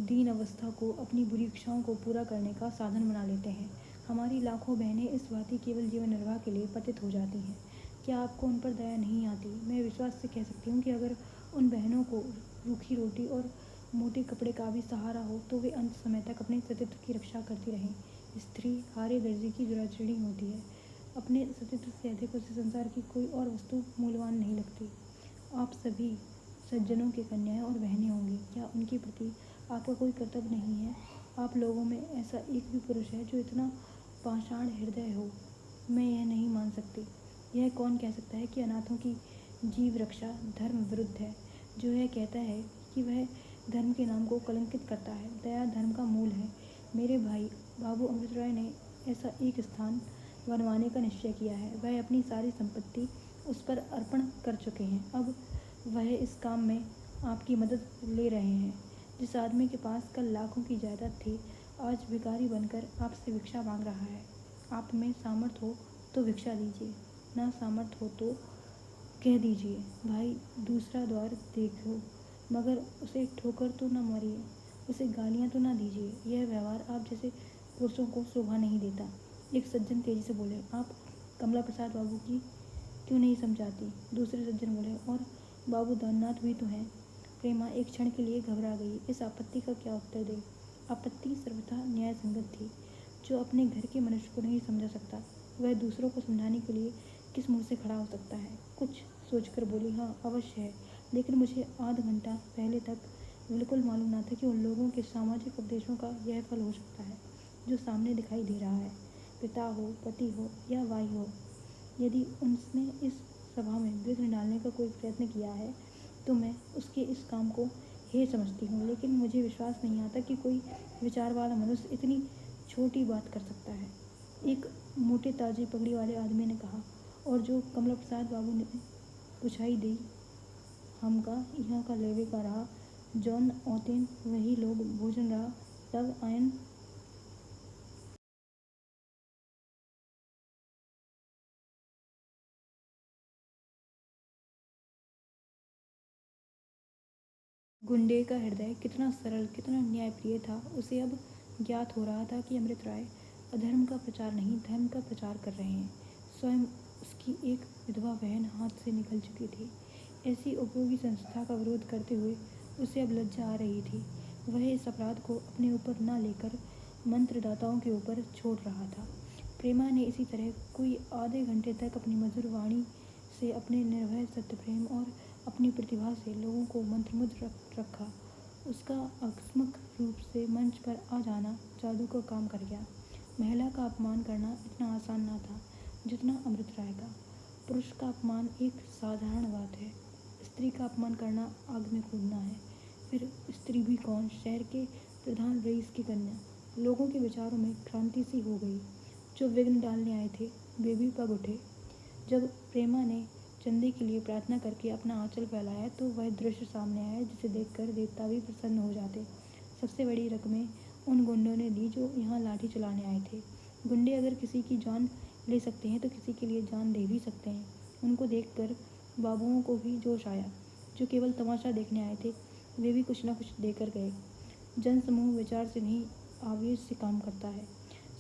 दीन अवस्था को अपनी बुरी इच्छाओं को पूरा करने का साधन बना लेते हैं। हमारी लाखों बहनें इस भांति केवल जीवन निर्वाह के लिए पतित हो जाती हैं। क्या आपको उन पर दया नहीं आती? मैं विश्वास से कह सकती हूँ कि अगर उन बहनों को रूखी रोटी और मोटे कपड़े का भी सहारा हो तो वे अंत समय तक अपने सतीत्व की रक्षा करती रहें। स्त्री हारे दर्जे की दुराचरणी होती है। अपने सतीत्व से अधिक उसे संसार की कोई और वस्तु मूल्यवान नहीं लगती। आप सभी सज्जनों की कन्याएं और बहनें होंगी। क्या उनके प्रति आपका कोई कर्तव्य नहीं है? आप लोगों में ऐसा एक भी पुरुष है जो इतना पाषाण हृदय हो? मैं यह नहीं मान सकती। यह कौन कह सकता है कि अनाथों की जीव रक्षा धर्म विरुद्ध है? जो यह कहता है कि वह धर्म के नाम को कलंकित करता है। दया धर्म का मूल है। मेरे भाई बाबू अमृत राय ने ऐसा एक स्थान बनवाने का निश्चय किया है। वह अपनी सारी संपत्ति उस पर अर्पण कर चुके हैं। अब वह इस काम में आपकी मदद ले रहे हैं। जिस आदमी के पास कल लाखों की जायदाद थी आज भिखारी बनकर आपसे भिक्षा मांग रहा है। आप में सामर्थ्य हो तो भिक्षा दीजिए, ना सामर्थ्य हो तो कह दीजिए भाई दूसरा द्वार देखो, मगर उसे ठोकर तो न मारिए, उसे गालियाँ तो ना दीजिए। यह व्यवहार आप जैसे पुरुषों को शोभा नहीं देता। एक सज्जन तेजी से बोले, आप कमला प्रसाद बाबू की क्यों नहीं समझाती? दूसरे सज्जन बोले, और बाबू दाननाथ भी तो हैं। प्रेमा एक क्षण के लिए घबरा गई। इस आपत्ति का क्या उत्तर दे? आपत्ति सर्वथा न्याय संगत थी। जो अपने घर के मनुष्य को नहीं समझा सकता वह दूसरों को समझाने के लिए किस मुंह से खड़ा हो सकता है? कुछ सोचकर बोली, हाँ अवश्य है, लेकिन मुझे आध घंटा पहले तक बिल्कुल मालूम न था कि उन लोगों के सामाजिक उपदेशों का यह फल हो सकता है जो सामने दिखाई दे रहा है। पिता हो, पति हो या भाई हो, यदि उसने इस सभा में विघ्न डालने का कोई प्रयत्न किया है तो मैं उसके इस काम को हे समझती हूँ, लेकिन मुझे विश्वास नहीं आता कि कोई विचार वाला मनुष्य इतनी छोटी बात कर सकता है। एक मोटे ताजे पगड़ी वाले आदमी ने कहा, और जो कमला प्रसाद बाबू ने पुछाई दी हमका यहाँ का लेवे का रहा, जौन औतेन वही लोग भोजन रहा, तब आयन गुंडे का हृदय कितना सरल कितना न्यायप्रिय था। उसे अब ज्ञात हो रहा था कि अमृत राय अधर्म का प्रचार नहीं धर्म का प्रचार कर रहे हैं। स्वयं उसकी एक विधवा बहन हाथ से निकल चुकी थी। ऐसी उपयोगी संस्था का विरोध करते हुए उसे अब लज्जा आ रही थी। वह इस अपराध को अपने ऊपर न लेकर मंत्रदाताओं के ऊपर छोड़ रहा था। प्रेमा ने इसी तरह कोई आधे घंटे तक अपनी मधुर वाणी से अपने निर्भय सत्य प्रेम और अपनी प्रतिभा से लोगों को मंत्रमुग्ध रखा। उसका आकस्मिक रूप से मंच पर आ जाना जादू का काम कर गया। महिला का अपमान करना इतना आसान न था जितना अमृत राय का। पुरुष का अपमान एक साधारण बात है, स्त्री का अपमान करना आग में कूदना है। फिर स्त्री भी कौन, शहर के प्रधान रईस की कन्या। लोगों के विचारों में क्रांति सी हो गई। जो विघ्न डालने आए थे वे भी पग उठे। जब प्रेमा ने चंदे के लिए प्रार्थना करके अपना आंचल फैलाया तो वह दृश्य सामने आया जिसे देखकर देवता भी प्रसन्न हो जाते। सबसे बड़ी रकमें उन गुंडों ने दी जो यहाँ लाठी चलाने आए थे। गुंडे अगर किसी की जान ले सकते हैं तो किसी के लिए जान दे भी सकते हैं। उनको देखकर बाबुओं को भी जोश आया। जो केवल तमाशा देखने आए थे वे भी कुछ न कुछ देकर गए। जन समूह विचार से नहीं आवेश से काम करता है।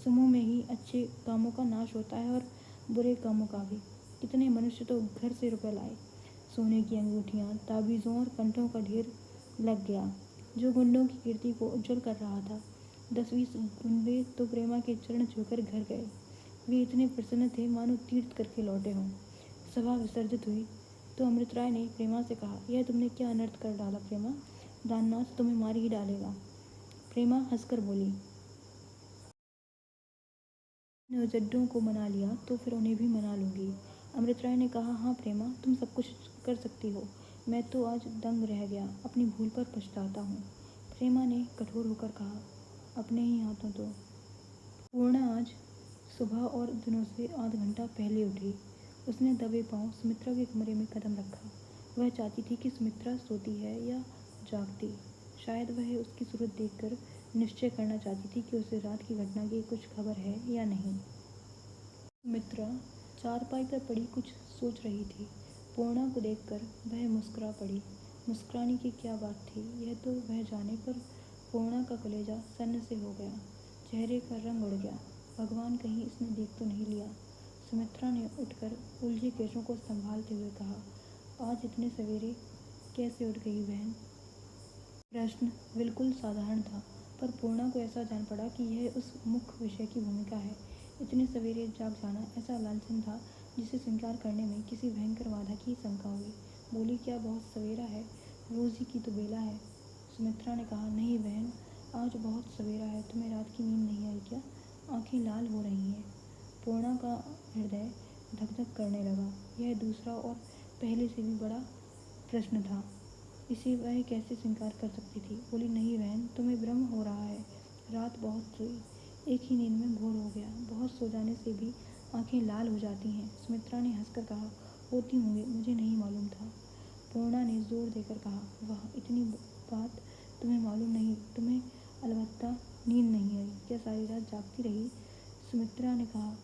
समूह में ही अच्छे कामों का नाश होता है और बुरे कामों का भी। कितने मनुष्य तो घर से रुपए लाए, सोने की अंगूठियाँ ताबीज़ों और कंठों का ढेर लग गया जो गुंडों की कीर्ति को उज्जवल कर रहा था। 10-20 गुंडे तो प्रेमा के चरण छूकर घर गए। वे इतने प्रसन्न थे मानो तीर्थ करके लौटे हों। सभा विसर्जित हुई तो अमृत राय ने प्रेमा से कहा, यह तुमने क्या अनर्थ कर डाला प्रेमा? दाननाथ तुम्हें मार ही डालेगा। प्रेमा हंसकर बोली, नौजड्डों को मना लिया तो फिर उन्हें भी मना लूँगी। अमृत राय ने कहा, हाँ प्रेमा तुम सब कुछ कर सकती हो। मैं तो आज दंग रह गया, अपनी भूल पर पछताता हूँ। प्रेमा ने कठोर होकर कहा, अपने ही हाथों तो। पूर्णा आज सुबह और दिनों से आध घंटा पहले उठी। उसने दबे पांव सुमित्रा के कमरे में कदम रखा। वह चाहती थी कि सुमित्रा सोती है या जागती। शायद वह उसकी सूरत देखकर निश्चय करना चाहती थी कि उसे रात की घटना की कुछ खबर है या नहीं। सुमित्रा चारपाई पर पड़ी कुछ सोच रही थी। पूर्णा को देखकर वह मुस्कुरा पड़ी। मुस्कुराने की क्या बात थी यह तो वह जाने, पर पूर्णा का कलेजा सन्न से हो गया, चेहरे का रंग उड़ गया। भगवान, कहीं इसने देख तो नहीं लिया। सुमित्रा ने उठकर उलझे केशों को संभालते हुए कहा, आज इतने सवेरे कैसे उठ गई बहन? प्रश्न बिल्कुल साधारण था, पर पूर्णा को ऐसा जान पड़ा कि यह उस मुख्य विषय की भूमिका है। इतने सवेरे जाग जाना ऐसा लालचन था जिसे स्वीकार करने में किसी भयंकर बाधा की शंका हुई। बोली, क्या बहुत सवेरा है? रोजी की तो बेला है। सुमित्रा ने कहा, नहीं बहन, आज बहुत सवेरा है। तुम्हें रात की नींद नहीं आई क्या? आंखें लाल हो रही हैं। पूर्णा का हृदय धक धक करने लगा। यह दूसरा और पहले से भी बड़ा प्रश्न था। इसे वह कैसे स्वीकार कर सकती थी? बोली, नहीं बहन, तुम्हें भ्रम हो रहा है। रात बहुत सोई, एक ही नींद में भोर हो गया। बहुत सो जाने से भी आंखें लाल हो जाती हैं। सुमित्रा ने हंसकर कहा, होती होंगी, मुझे नहीं मालूम था। पूर्णा ने जोर देकर कहा, वाह, इतनी बात तुम्हें मालूम नहीं? तुम्हें अलबत्ता नींद नहीं आई। क्या सारी रात जागती रही? सुमित्रा ने कहा,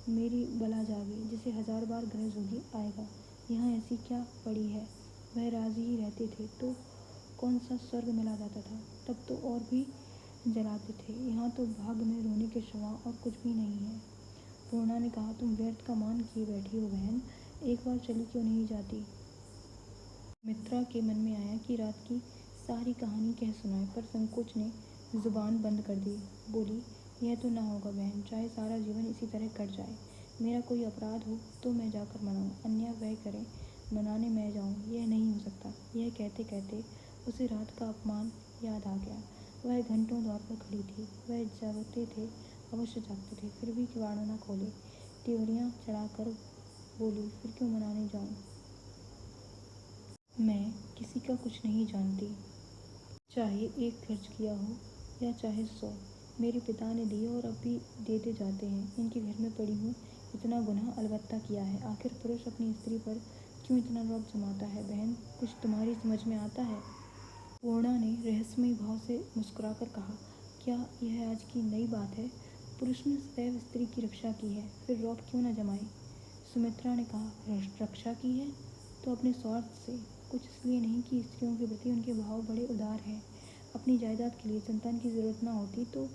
मेरी बला जागे, जिसे 1000 बार गरज होगी आएगा। यहाँ ऐसी क्या पड़ी है? वह राजी ही रहते थे तो कौन सा स्वर्ग मिला जाता था? तब तो और भी जलाते थे। यहाँ तो भाग में रोने के सिवा और कुछ भी नहीं है। पूर्णा ने कहा, तुम व्यर्थ का मान किए बैठी हो बहन, एक बार चली क्यों नहीं जाती? मित्रा के मन में आया कि रात की सारी कहानी कह सुनाए, पर संकोच ने जुबान बंद कर दी। बोली, यह तो ना होगा बहन, चाहे सारा जीवन इसी तरह कट जाए। मेरा कोई अपराध हो तो मैं जाकर मनाऊं, अन्य वह करें, मनाने मैं जाऊं, यह नहीं हो सकता। यह कहते कहते उसे रात का अपमान याद आ गया। वह घंटों द्वार पर खड़ी थी। वह जागते थे, अवश्य जागते थे, फिर भी किवाड़ न खोले। तिवरियाँ चढ़ाकर बोली, फिर क्यों मनाने जाऊं? मैं किसी का कुछ नहीं जानती, चाहे एक खर्च किया हो या चाहे 100। मेरे पिता ने दिए और अब भी देते जाते हैं। इनके घर में पड़ी हूँ, इतना गुनाह अलबत्ता किया है। आखिर पुरुष अपनी स्त्री पर क्यों इतना रौब जमाता है बहन? कुछ तुम्हारी समझ में आता है? पूर्णा ने रहस्यमय भाव से मुस्कुराकर कहा, क्या यह आज की नई बात है? पुरुष ने सदैव स्त्री की रक्षा की है, फिर रौब क्यों न जमाए? सुमित्रा ने कहा, रक्षा की है तो अपने स्वार्थ से, कुछ इसलिए नहीं कि स्त्रियों के प्रति उनके भाव बड़े उदार हैं। अपनी जायदाद के लिए संतान की ज़रूरत न होती तो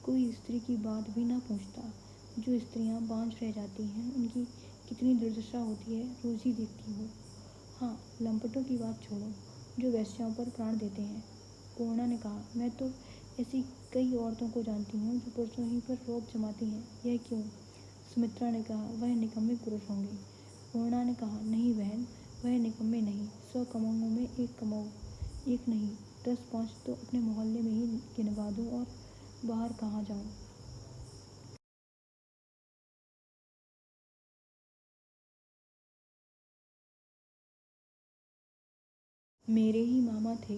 कोई स्त्री की बात भी न पूछता। जो स्त्रियां बांझ रह जाती हैं, उनकी कितनी दुर्दशा होती है, रोज ही देखती हो। हाँ, लंपटों की बात छोड़ो, जो वेश्याओं पर प्राण देते हैं। पूर्णा ने कहा, मैं तो ऐसी कई औरतों को जानती हूँ जो पुरुषों ही पर रौब जमाती हैं। यह क्यों? सुमित्रा ने कहा, वह निकम्मे पुरुष होंगे। पूर्णा ने कहा, नहीं बहन, वह निकम्मे नहीं। 100 कमौओं में एक कमाऊ, एक नहीं 10-5 तो अपने मोहल्ले में ही गिनवा दूँ और बाहर कहाँ जाऊँ? मेरे ही मामा थे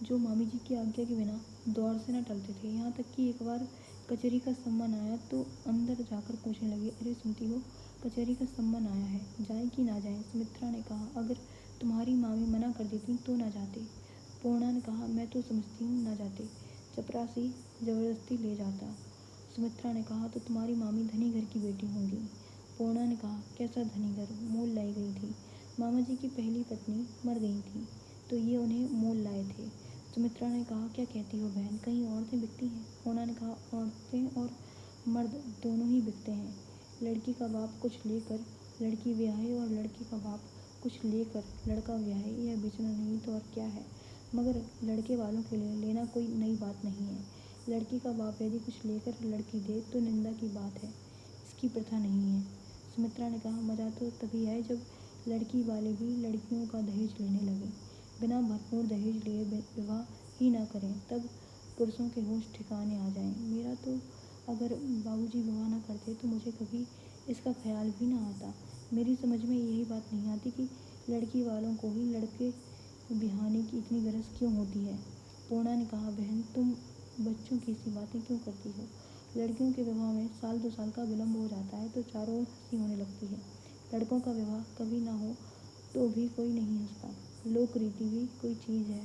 जो मामी जी की आज्ञा के बिना दौर से न टलते थे। यहाँ तक कि एक बार कचहरी का सम्मन आया तो अंदर जाकर पूछने लगे, अरे सुनती हो, कचहरी का सम्मन आया है, जाएं कि ना जाएं? सुमित्रा ने कहा, अगर तुम्हारी मामी मना कर देती तो ना जाते। पूर्णा ने कहा, मैं तो समझती हूँ ना जाते, चपरासी जबरदस्ती ले जाता। सुमित्रा ने कहा, तो तुम्हारी मामी धनी घर की बेटी होंगी। पूर्णा ने कहा, कैसा धनी घर? मोल लाई गई थी। मामा जी की पहली पत्नी मर गई थी तो ये उन्हें मोल लाए थे। सुमित्रा ने कहा, क्या कहती हो बहन, कहीं औरतें बिकती हैं? पूर्णा ने कहा, औरतें और मर्द दोनों ही बिकते हैं। लड़की का बाप कुछ लेकर लड़की ब्याहे और लड़के का बाप कुछ लेकर लड़का ब्याहे, यह बेचना नहीं तो और क्या है? मगर लड़के वालों के लिए लेना कोई नई बात नहीं है। लड़की का बाप यदि कुछ लेकर लड़की दे तो निंदा की बात है, इसकी प्रथा नहीं है। सुमित्रा ने कहा, मजा तो तभी आए जब लड़की वाले भी लड़कियों का दहेज लेने लगे। बिना भरपूर दहेज लिए विवाह ही ना करें, तब पुरुषों के होश ठिकाने आ जाएं। मेरा तो अगर बाबूजी विवाह ना करते तो मुझे कभी इसका ख्याल भी ना आता। मेरी समझ में यही बात नहीं आती कि लड़की वालों को ही लड़के बिहाने की इतनी गरज क्यों होती है। पूर्णा ने कहा, बहन, तुम बच्चों की सी बातें क्यों करती हो? लड़कियों के विवाह में 1-2 साल का विलम्ब हो जाता है तो चारों ओर हंसी होने लगती है। लड़कों का विवाह कभी ना हो तो भी कोई नहीं हंसता। लोक रीति भी कोई चीज़ है।